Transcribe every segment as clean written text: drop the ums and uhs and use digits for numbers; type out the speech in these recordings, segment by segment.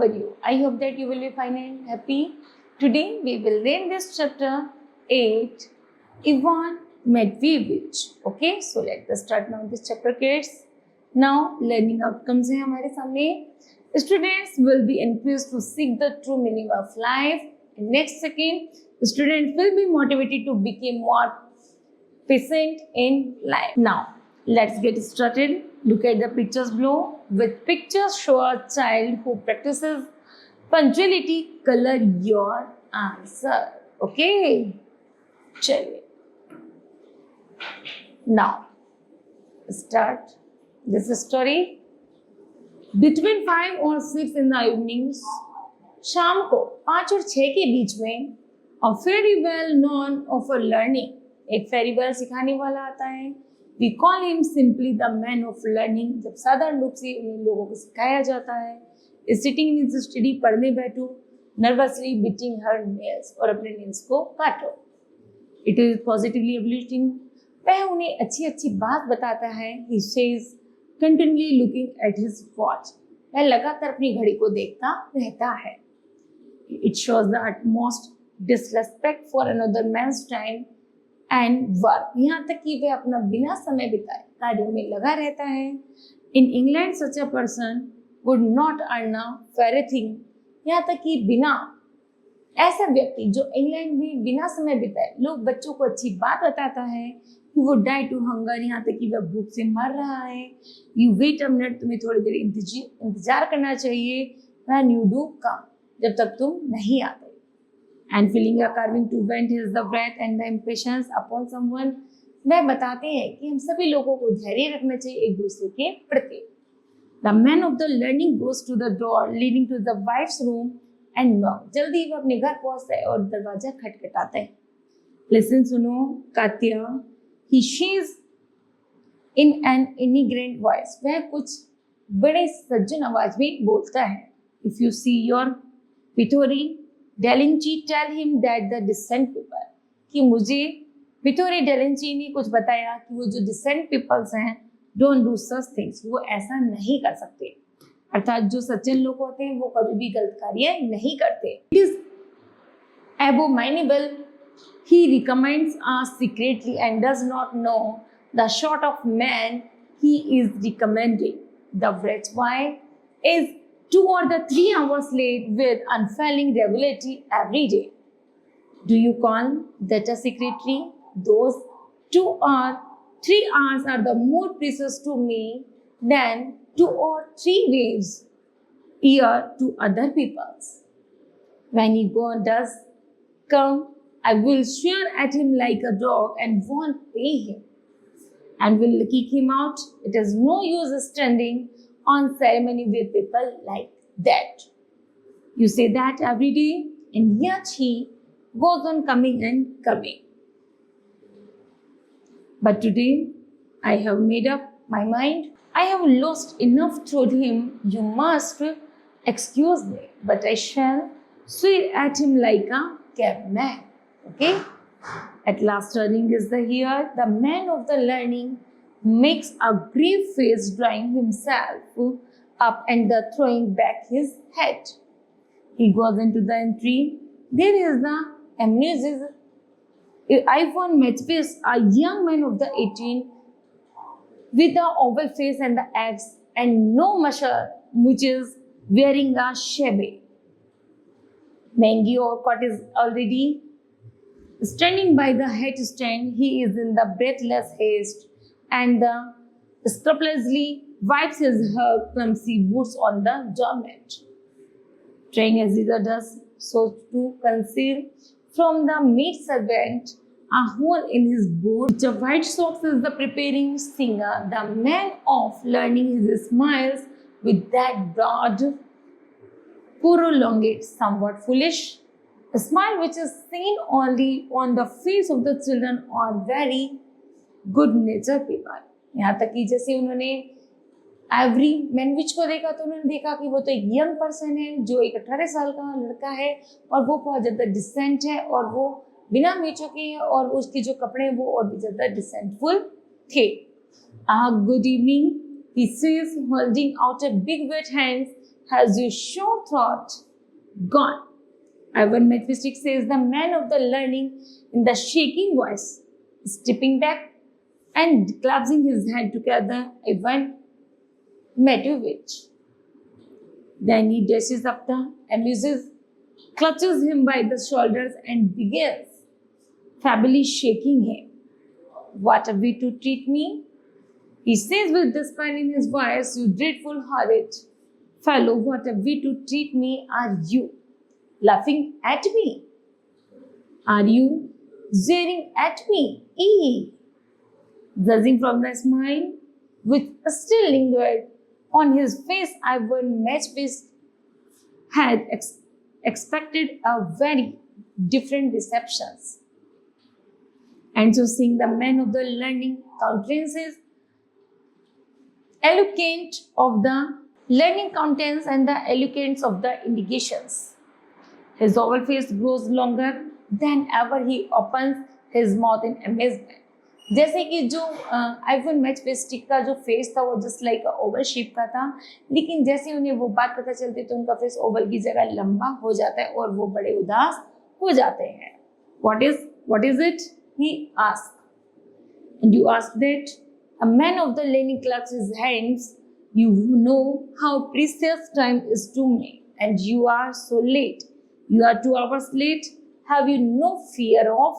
are you? I hope that you will be fine and happy. Today we will read this chapter 8, Ivan Medvedevich. Okay, so let us start now this chapter, kids. Now learning outcomes है हमारे सामने. Students will be encouraged to seek the true meaning of life. And next second, students will be motivated to become more patient in life. Now let's get started. Look at the pictures below. With pictures show a child who practices punctuality. Color your answer. Okay. चलिए. Now start this story. Between 5 or 6 in the evenings, शाम को 5 और 6 के बीच में, a very well known of a learning, एक फेरी well सिखाने वाला आता है. We call him simply the man of learning. जब साधारण रूप से उन लोगों को सिखाया जाता है. Is sitting in his study, पढ़ने बैठो, nervously beating her nails, और अपने nails को काटो. It is positively evaluating. वह उन्हें अच्छी अच्छी बात बताता है. He says, continually looking at his watch. वह लगातार अपनी घड़ी को देखता रहता है. It shows the utmost disrespect for another man's time and work. यहाँ तक कि वह अपना बिना समय बिताए कार्यों में लगा रहता है. In England, such a person would not earn a very thing. यहाँ तक कि बिना ऐसा व्यक्ति जो इंग्लैंड में बिना समय बिताए लोग बच्चों को अच्छी बात बताता है. He would die to hunger. यहाँ तक कि वह भूख से मर रहा है. You wait a minute. तुम्हें थोड़ी देर इंतजार करना चाहिए. When you do come. जब तक तुम नहीं आते. And feeling a carving to vent his the wrath and the impatience upon someone. वह बताते हैं कि हम सभी लोगों को धैर्य रखना चाहिए एक दूसरे के प्रति. The man of the learning goes to the door leading to the wife's room and knock. जल्दी वो अपने घर पहुंचता है और दरवाजा खटखटाता है. Listen, सुनो, कात्या. He says in an intelligent voice. वह कुछ बड़े सज्जन आवाज में बोलता है. If you see your Pittori डेलिंची, tell him that the decent people. कि मुझे पिथोरी डेलिंची ने कुछ बताया कि वो जो डिसेंट पीपल्स हैं, डोंट डू सच थिंग्स, वो ऐसा नहीं कर सकते. अर्थात जो सज्जन लोग होते हैं वो कभी भी गलत कार्य नहीं करते. It is abominable. He recommends us secretly and does not know the sort of man he is recommending. The wretched wife is 2 or 3 hours late with unfailing regularity every day. Do you call that a secretary? Those 2 or 3 hours are the more precious to me than 2 or 3 days a year to other people's. When he does come, I will swear at him like a dog and won't pay him, and will kick him out. It is no use standing on ceremony with people like that. You say that every day, and yet he goes on coming and coming. But today, I have made up my mind. I have lost enough. Told him, you must excuse me, but I shall swear at him like a cabman. Okay? At last, turning is the here. The man of the learning makes a grave face, drawing himself up and throwing back his head. He goes into the entry. There is the amazing Ivan Medvedevich, a young man of the 18, with the oval face and the axe and no muches, wearing a shabby mangy or cut is already standing by the headstand. He is in the breathless haste and scrupulously wipes his clumsy boots on the doormat, trying as he does so to conceal from the maid servant a hole in his boot. The white socks is the preparing singer. The man of learning his smiles with that broad, prolonged, somewhat foolish smile which is seen only on the face of the children or very good natured people. यहाँ तक कि जैसे उन्होंने every मैनविच को देखा तो उन्होंने देखा कि वो तो एक यंग पर्सन है जो एक 18 साल का लड़का है और वो बहुत ज़्यादा डिसेंट है और वो बिना मीचों के हैं और उसके जो कपड़े हैं वो और भी ज़्यादा डिसेंटफुल थे. Good evening, he says, holding out a big wet hand. has your sure thought gone? Ivan Matvistik says the man of the learning in the shaking voice, stepping back and clasping his hand together. Ivan Matveevich. Then he dashes up the amuses, clutches him by the shoulders and begins feebly shaking him. What a way to treat me, he says with despair in his voice, you dreadful horrid fellow, what a way to treat me are you, laughing at me? Are you jeering at me? Ee. Judging from the smile which still lingered on his face, Ivan Matveevich had expected a very different reception. And so seeing the man of the learning countenances, eloquent of the learning countenance and the eloquence of the indications. His oval face grows longer than ever. He opens his mouth in amazement. जैसे कि जो Ivan मैचविस्टिक का जो face था वो just like Oval shape का था, लेकिन जैसे उन्हें वो बात पता चलती तो उनका फेस ओवल की जगह लंबा हो जाता है और वो बड़े उदास हो जाते हैं. What is it? He asked. And you ask that? A man of the learning claps his hands. You know how precious time is to me, and you are so late. You are 2 hours late. Have you no fear of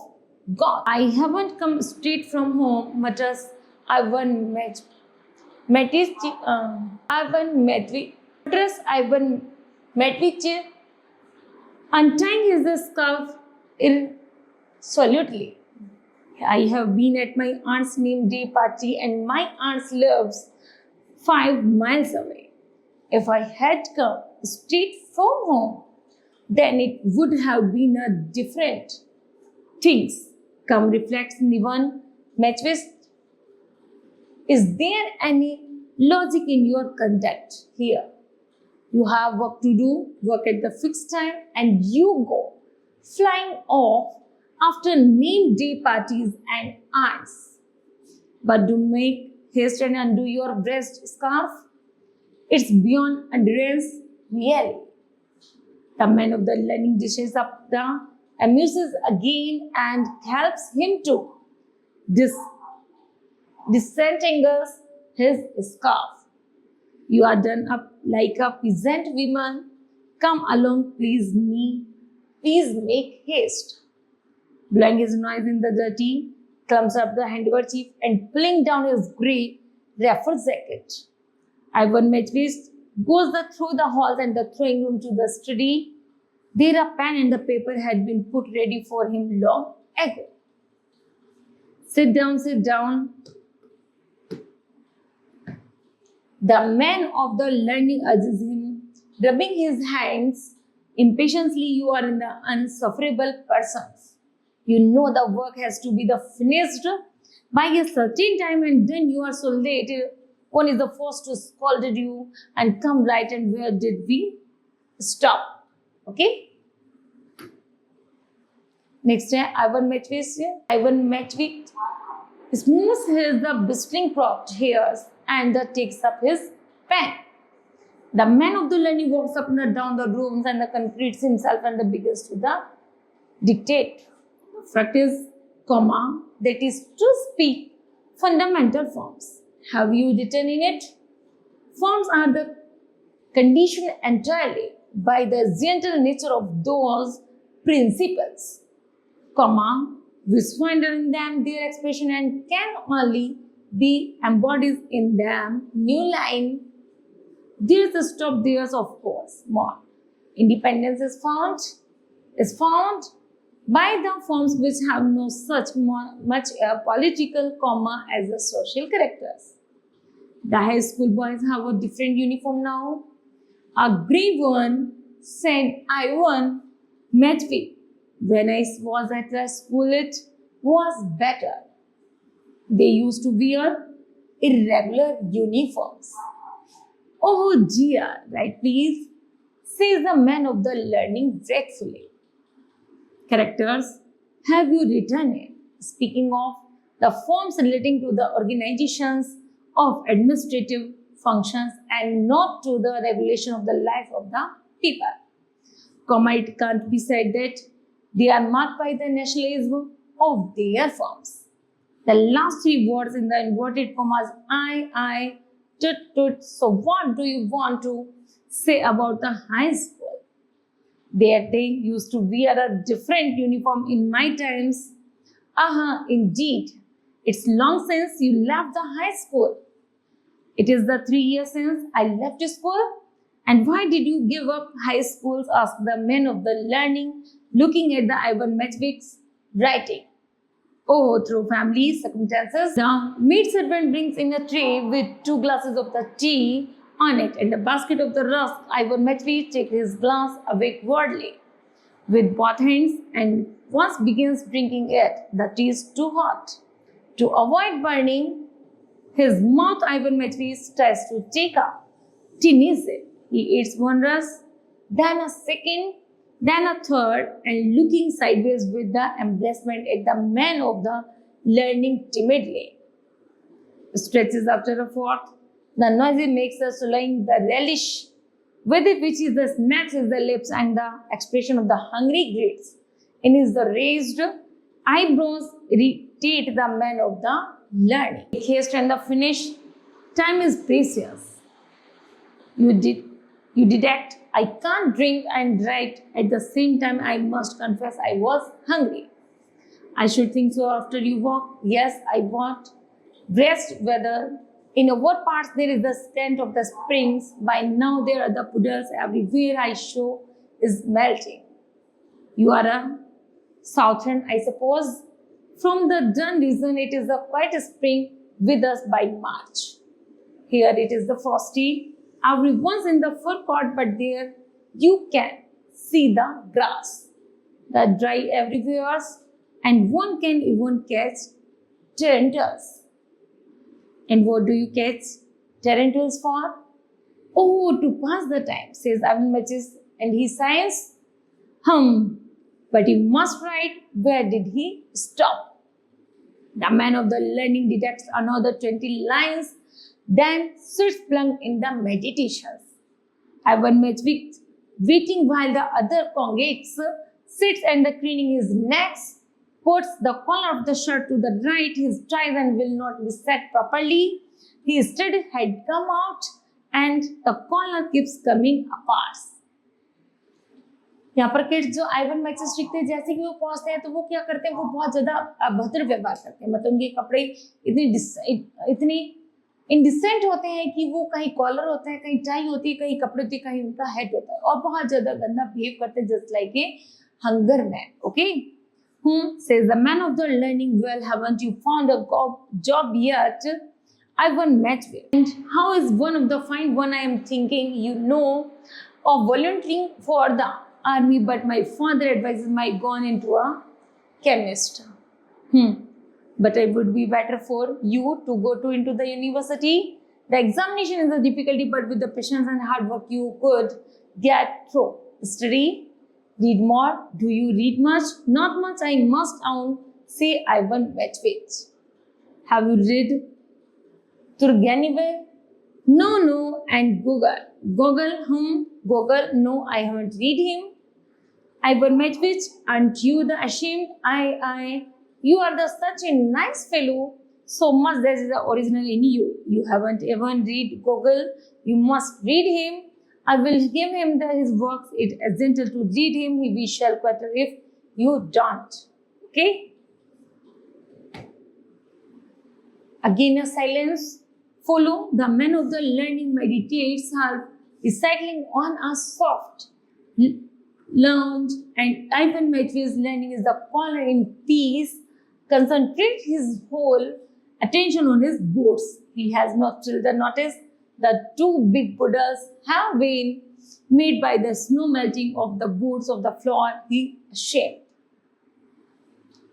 God? I haven't come straight from home, mutters Ivan Matveevich, untying his scarf irresolutely. I have been at my aunt's name day party and my aunt lives 5 miles away. If I had come straight from home, then it would have been a different things. Come, reflects Ivan Matveevich. Is there any logic in your conduct here? You have work to do, work at the fixed time, and you go flying off after name day parties and aunts. But do make haste and undo your breast scarf. It's beyond endurance, really. The man of the learning dishes up the amuses again and helps him to disentangle his scarf. You are done up like a peasant woman. Come along, please me. Please make haste. Blowing his nose in the dirty, clumps up the handkerchief and pulling down his grey ruffled jacket. Ivan Matveevich goes through the halls and the throwing room to the study. There a pen and the paper had been put ready for him long ago. Sit down, sit down. The man of the learning urges him, rubbing his hands impatiently. You are in the unsufferable persons. You know the work has to be finished by a certain time, and then you are so late. One is the first to scold you and come right. And where did we stop? Okay. Next day, Ivan Matveevich smooths his bristling cropped hairs and takes up his pen. The man of the learning walks up and down the rooms and concretes himself and begins to dictate. The fact is, comma, that is to speak, fundamental forms. Have you written in it? Forms are the conditioned entirely by the gentle nature of those principles, comma, which find in them their expression and can only be embodied in them. New line. There's a stop there's of course more. Independence is found by the forms which have no much a political comma as the social characters. The high school boys have a different uniform now. A grey one, said Ivan Matveevich. When I was at the school, it was better. They used to wear irregular uniforms. Oh dear, right please, says the man of the learning dreadfully. Characters, have you written it? Speaking of the forms relating to the organizations of administrative functions and not to the regulation of the life of the people. Comma, it can't be said that they are marked by the nationalism of their forms. The last three words in the inverted commas, I, tut, tut. So what do you want to say about the high school? There they used to wear a different uniform in my times. Indeed. It's long since you left the high school. It is the 3 years since I left school. And why did you give up high schools? Asked the man of the learning, looking at the Ivan Matveev's writing. Oh, through family circumstances, the maid servant brings in a tray with 2 glasses of the tea on it and a basket of the rusk. Ivan Matveev takes his glass away wordly with both hands and once begins drinking it. The tea is too hot. To avoid burning his mouth, Ivan Matveev tries to take a tiny sip. He eats one rusk, then a second, then a third, and looking sideways with the embarrassment at the man of the learning timidly. Stretches after a fourth. The noise makes us swallowing the relish with it which is the smacks is the lips and the expression of the hungry grits. In his the raised eyebrows irritate the man of the learning. Haste and the finish. Time is precious. You deduct, I can't drink and write at the same time. I must confess I was hungry. I should think so after you walk. Yes, I want rest whether in what parts there is the stand of the springs. By now there are the puddles everywhere. I show is melting. You are a southern, I suppose. From the Dun region, it is a quite a spring with us by March. Here it is the frosty. Everyone's in the fur court, but there you can see the grass. The dry everywhere, and one can even catch tarantulas. And what do you catch tarantulas for? Oh, to pass the time, says Ivan Matveev, and he sighs, but you must write. Where did he stop? The man of the learning detects another 20 lines, then sits plunged in the meditations. Ivan Matveev, waiting while the other congregates, sits and the craning his neck, puts the collar of the shirt to the right, his ties and will not be set properly. His studded had come out and the collar keeps coming apart. यहाँ पर kids जो Ivan matches सीखते हैं, जैसे कि वो पहुंचते हैं तो वो क्या करते हैं, वो बहुत ज्यादा अभद्र व्यवहार करते हैं. मतलब उनके कपड़े इतनी इंडिसेंट होते हैं कि वो कहीं कॉलर होता है, कहीं टाई होती है, कहीं कपड़े होती है, कहीं उनका हेड होता है और बहुत ज्यादा गंदा बिहेव करते हैं, just like a hunger man. Okay, says the man of the learning, well, haven't you found a job yet? Ivan Matveev. And how is one of the fine one? I am thinking, of volunteering for the army, but my father advises my going into a chemist. But it would be better for you to go into the university. The examination is a difficulty, but with the patience and hard work you could get through. Study, read more. Do you read much? Not much, I must own, say Ivan Matveev. Have you read Turgenev? No. And Gogol, Gogol, no, I haven't read him. Ivan Matveev, aren't you the ashamed? You are such a nice fellow. So much there is the original in you. You haven't even read Gogol. You must read him. I will give him his works. It is gentle to read him. We shall quarter if you don't. Okay? Again a silence. Follow. The man of the learning meditates her recycling on a soft lounge, and Ivan Matveev's learning is the collar in peace. Concentrate his whole attention on his boots. He has not till the notice the 2 big puddles have been made by the snow melting of the boots of the floor. He ashamed.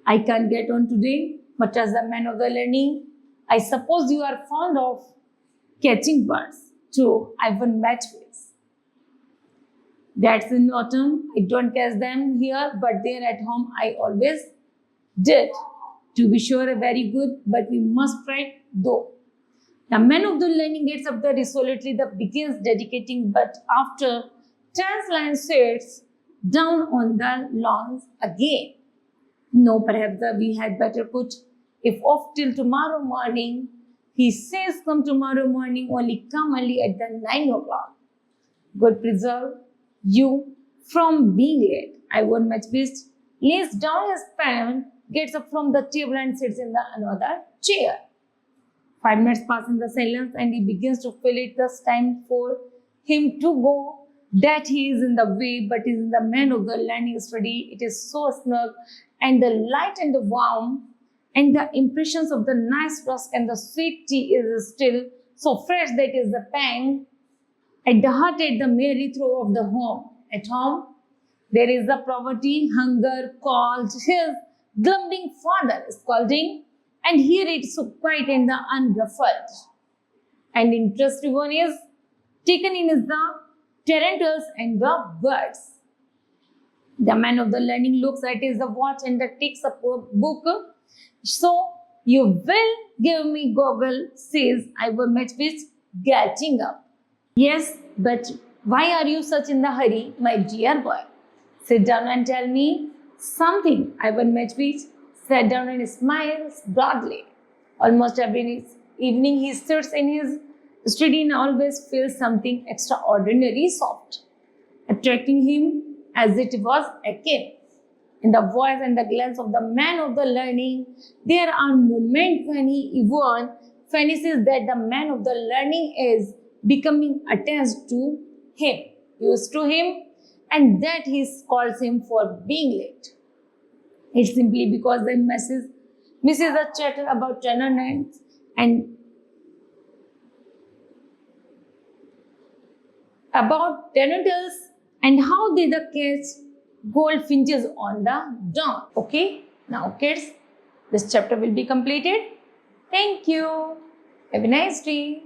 I can't get on today, but as the man of the learning, I suppose you are fond of catching birds too, Ivan Matveev. That's in autumn. I don't catch them here, but there at home I always did. To be sure, very good, but we must write though. The man of the learning gets up the resolutely, the begins dedicating, but after 10 lines sits down on the lawns again. No, perhaps we had better put, if off till tomorrow morning. He says, come tomorrow morning, only come early at the 9 o'clock. God preserve you from being late. I won't much wished. Lays down his pen, gets up from the table and sits in the another chair. 5 minutes pass in the silence and he begins to feel it thus time for him to go, that he is in the way, but is in the man of the learning study. It is so snug, and the light and the warm, and the impressions of the nice rusk and the sweet tea is still so fresh that is the pang at the heart at the merry throw of the home. At home, there is the poverty, hunger, cold, his grumbling father scolding, and here it's so quiet and the unruffled. And interesting one is taken in is the tarantulas and the birds. The man of the learning looks at his watch and takes a book. So, you will give me goggle, says I will match with getting up. Yes, but why are you such in the hurry, my dear boy? Sit down and tell me something. I will match with sat down and smiles broadly. Almost every evening he sits in his study and always feels something extraordinary soft, attracting him as it was akin. In the voice and the glance of the man of the learning, there are moments when he even fancies that the man of the learning is becoming attached to him, used to him, and that he calls him for being late. It's simply because the misses the chatter about tenants and about tenantals and how they the catch goldfinches on the dawn. Okay, now kids, this chapter will be completed. Thank you. Have a nice day.